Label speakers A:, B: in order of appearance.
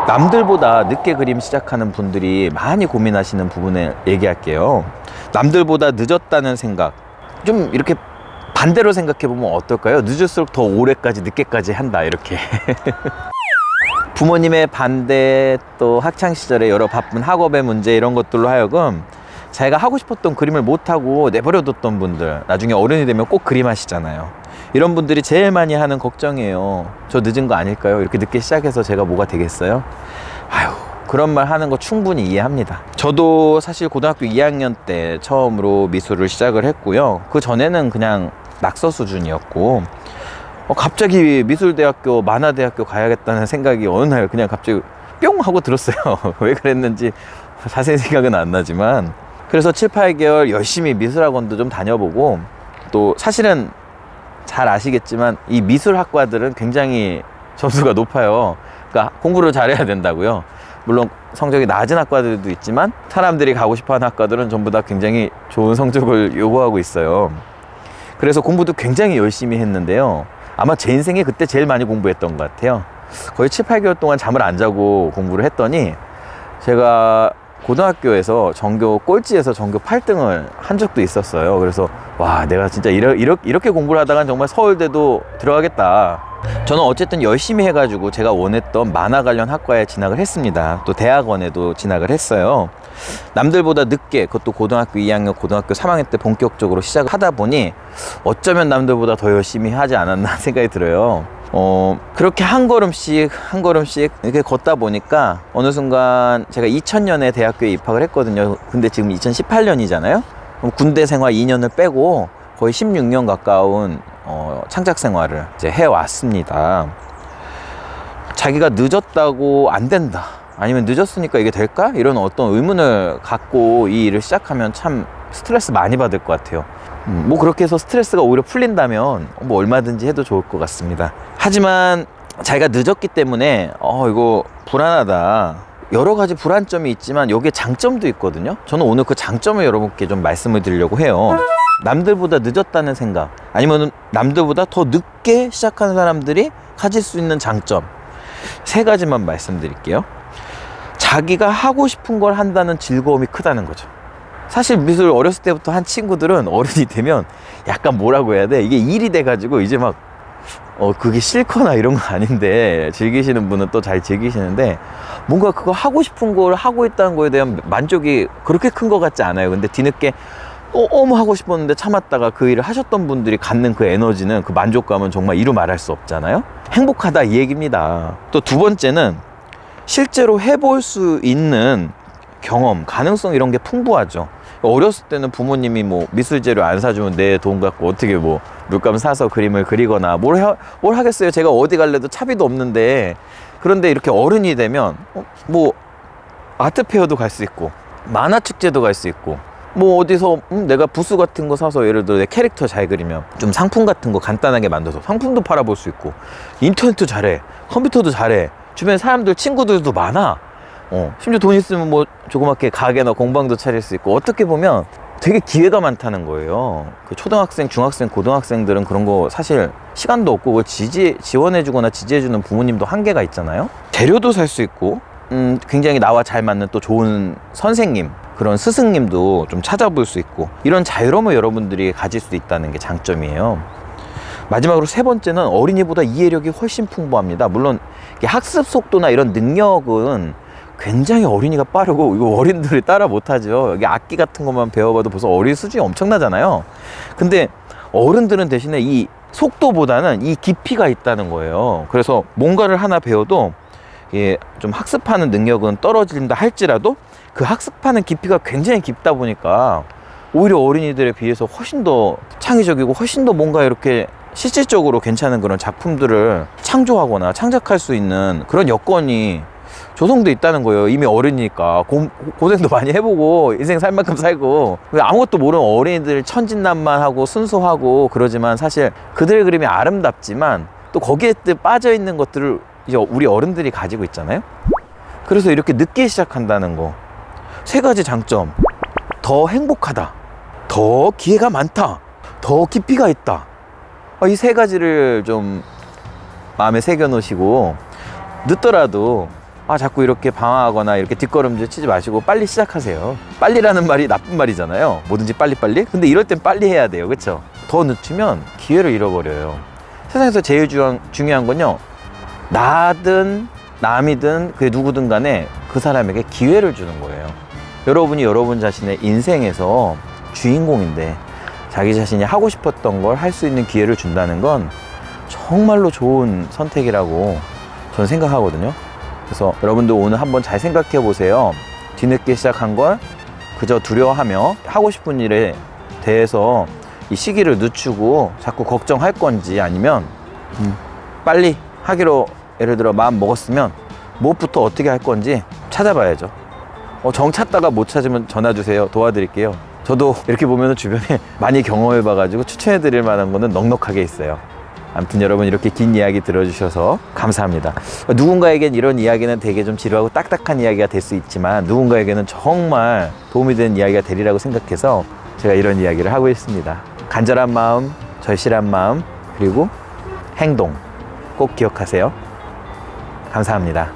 A: 남들보다 늦게 그림 시작하는 분들이 많이 고민하시는 부분을 얘기할게요. 남들보다 늦었다는 생각, 좀 이렇게 반대로 생각해보면 어떨까요? 늦을수록 더 오래까지 늦게까지 한다, 이렇게. 부모님의 반대, 또 학창시절에 여러 바쁜 학업의 문제, 이런 것들로 하여금 자기가 하고 싶었던 그림을 못하고 내버려뒀던 분들, 나중에 어른이 되면 꼭 그림 하시잖아요. 이런 분들이 제일 많이 하는 걱정이에요. 저 늦은 거 아닐까요? 이렇게 늦게 시작해서 제가 뭐가 되겠어요? 아유, 그런 말 하는 거 충분히 이해합니다. 저도 사실 고등학교 2학년 때 처음으로 미술을 시작을 했고요. 그 전에는 그냥 낙서 수준이었고, 갑자기 미술대학교, 만화대학교 가야겠다는 생각이 어느 날 그냥 갑자기 뿅 하고 들었어요. 왜 그랬는지 자세히 생각은 안 나지만. 그래서 7, 8개월 열심히 미술학원도 좀 다녀보고, 또 사실은 잘 아시겠지만 이 미술학과들은 굉장히 점수가 높아요. 그러니까 공부를 잘해야 된다고요. 물론 성적이 낮은 학과들도 있지만 사람들이 가고 싶어하는 학과들은 전부 다 굉장히 좋은 성적을 요구하고 있어요. 그래서 공부도 굉장히 열심히 했는데요. 아마 제 인생에 그때 제일 많이 공부했던 것 같아요. 거의 7, 8개월 동안 잠을 안 자고 공부를 했더니 제가 고등학교에서 전교 꼴찌에서 전교 8등을 한 적도 있었어요. 그래서 와, 내가 진짜 이렇게 공부를 하다간 정말 서울대도 들어가겠다. 저는 어쨌든 열심히 해가지고 제가 원했던 만화 관련 학과에 진학을 했습니다. 또 대학원에도 진학을 했어요. 남들보다 늦게, 그것도 고등학교 2학년, 고등학교 3학년 때 본격적으로 시작을 하다 보니 어쩌면 남들보다 더 열심히 하지 않았나 생각이 들어요. 그렇게 한 걸음씩 이렇게 걷다 보니까 어느 순간 제가 2000년에 대학교에 입학을 했거든요. 근데 지금 2018년이잖아요. 그럼 군대 생활 2년을 빼고 거의 16년 가까운 창작 생활을 이제 해왔습니다. 자기가 늦었다고 안 된다, 아니면 늦었으니까 이게 될까? 이런 어떤 의문을 갖고 이 일을 시작하면 참 스트레스 많이 받을 것 같아요. 뭐 그렇게 해서 스트레스가 오히려 풀린다면 뭐 얼마든지 해도 좋을 것 같습니다. 하지만 자기가 늦었기 때문에 이거 불안하다, 여러 가지 불안점이 있지만 여기에 장점도 있거든요. 저는 오늘 그 장점을 여러분께 좀 말씀을 드리려고 해요. 남들보다 늦었다는 생각, 아니면 남들보다 더 늦게 시작하는 사람들이 가질 수 있는 장점, 세 가지만 말씀드릴게요. 자기가 하고 싶은 걸 한다는 즐거움이 크다는 거죠. 사실 미술 어렸을 때부터 한 친구들은 어른이 되면 약간 뭐라고 해야 돼, 이게 일이 돼가지고 이제 막 그게 싫거나 이런 거 아닌데, 즐기시는 분은 또 잘 즐기시는데, 뭔가 그거 하고 싶은 걸 하고 있다는 거에 대한 만족이 그렇게 큰 것 같지 않아요. 근데 뒤늦게 너무 하고 싶었는데 참았다가 그 일을 하셨던 분들이 갖는 그 에너지는, 그 만족감은 정말 이루 말할 수 없잖아요. 행복하다, 이 얘기입니다. 또 두 번째는 실제로 해볼 수 있는 경험, 가능성, 이런 게 풍부하죠. 어렸을 때는 부모님이 뭐 미술 재료 안 사주면 내 돈 갖고 어떻게 뭐 물감 사서 그림을 그리거나 뭘 하겠어요. 제가 어디 갈래도 차비도 없는데. 그런데 이렇게 어른이 되면 뭐 아트 페어도 갈 수 있고, 만화 축제도 갈 수 있고, 뭐 어디서 내가 부스 같은 거 사서 예를 들어 내 캐릭터 잘 그리면 좀 상품 같은 거 간단하게 만들어서 상품도 팔아볼 수 있고, 인터넷도 잘해, 컴퓨터도 잘해, 주변에 사람들, 친구들도 많아. 심지어 돈 있으면 뭐 조그맣게 가게나 공방도 차릴 수 있고, 어떻게 보면 되게 기회가 많다는 거예요. 그 초등학생, 중학생, 고등학생들은 그런 거 사실 시간도 없고, 그걸 지원해주거나 지지해주는 부모님도 한계가 있잖아요. 재료도 살 수 있고, 굉장히 나와 잘 맞는 또 좋은 선생님, 그런 스승님도 좀 찾아볼 수 있고, 이런 자유로움을 여러분들이 가질 수 있다는 게 장점이에요. 마지막으로 세 번째는 어린이보다 이해력이 훨씬 풍부합니다. 물론 학습 속도나 이런 능력은 굉장히 어린이가 빠르고, 이거 어린들이 따라 못하죠. 여기 악기 같은 것만 배워봐도 벌써 어린 수준이 엄청나잖아요. 근데 어른들은 대신에 이 속도보다는 이 깊이가 있다는 거예요. 그래서 뭔가를 하나 배워도 좀 학습하는 능력은 떨어진다 할지라도 그 학습하는 깊이가 굉장히 깊다 보니까 오히려 어린이들에 비해서 훨씬 더 창의적이고, 훨씬 더 뭔가 이렇게 실질적으로 괜찮은 그런 작품들을 창조하거나 창작할 수 있는 그런 여건이 조성돼 있다는 거예요. 이미 어른이니까 고생도 많이 해보고 인생 살 만큼 살고, 아무것도 모르는 어린이들 천진난만하고 순수하고 그러지만 사실 그들의 그림이 아름답지만 또 거기에 빠져 있는 것들을 이제 우리 어른들이 가지고 있잖아요. 그래서 이렇게 늦게 시작한다는 거, 세 가지 장점: 더 행복하다, 더 기회가 많다, 더 깊이가 있다. 이 세 가지를 좀 마음에 새겨 놓으시고 늦더라도 자꾸 이렇게 방황하거나 이렇게 뒷걸음질 치지 마시고 빨리 시작하세요. 빨리라는 말이 나쁜 말이잖아요. 뭐든지 빨리빨리. 근데 이럴 땐 빨리 해야 돼요. 그렇죠? 더 늦추면 기회를 잃어버려요. 세상에서 제일 중요한 건요, 나든 남이든 그 누구든 간에 그 사람에게 기회를 주는 거예요. 여러분이 여러분 자신의 인생에서 주인공인데 자기 자신이 하고 싶었던 걸 할 수 있는 기회를 준다는 건 정말로 좋은 선택이라고 저는 생각하거든요. 그래서 여러분도 오늘 한번 잘 생각해 보세요. 뒤늦게 시작한 걸 그저 두려워하며 하고 싶은 일에 대해서 이 시기를 늦추고 자꾸 걱정할 건지, 아니면 빨리 하기로 예를 들어 마음 먹었으면 무엇부터 어떻게 할 건지 찾아봐야죠. 정 찾다가 못 찾으면 전화 주세요. 도와드릴게요. 저도 이렇게 보면 주변에 많이 경험해 봐가지고 추천해 드릴 만한 거는 넉넉하게 있어요. 아무튼 여러분, 이렇게 긴 이야기 들어주셔서 감사합니다. 누군가에겐 이런 이야기는 되게 좀 지루하고 딱딱한 이야기가 될 수 있지만 누군가에게는 정말 도움이 되는 이야기가 되리라고 생각해서 제가 이런 이야기를 하고 있습니다. 간절한 마음, 절실한 마음, 그리고 행동 꼭 기억하세요. 감사합니다.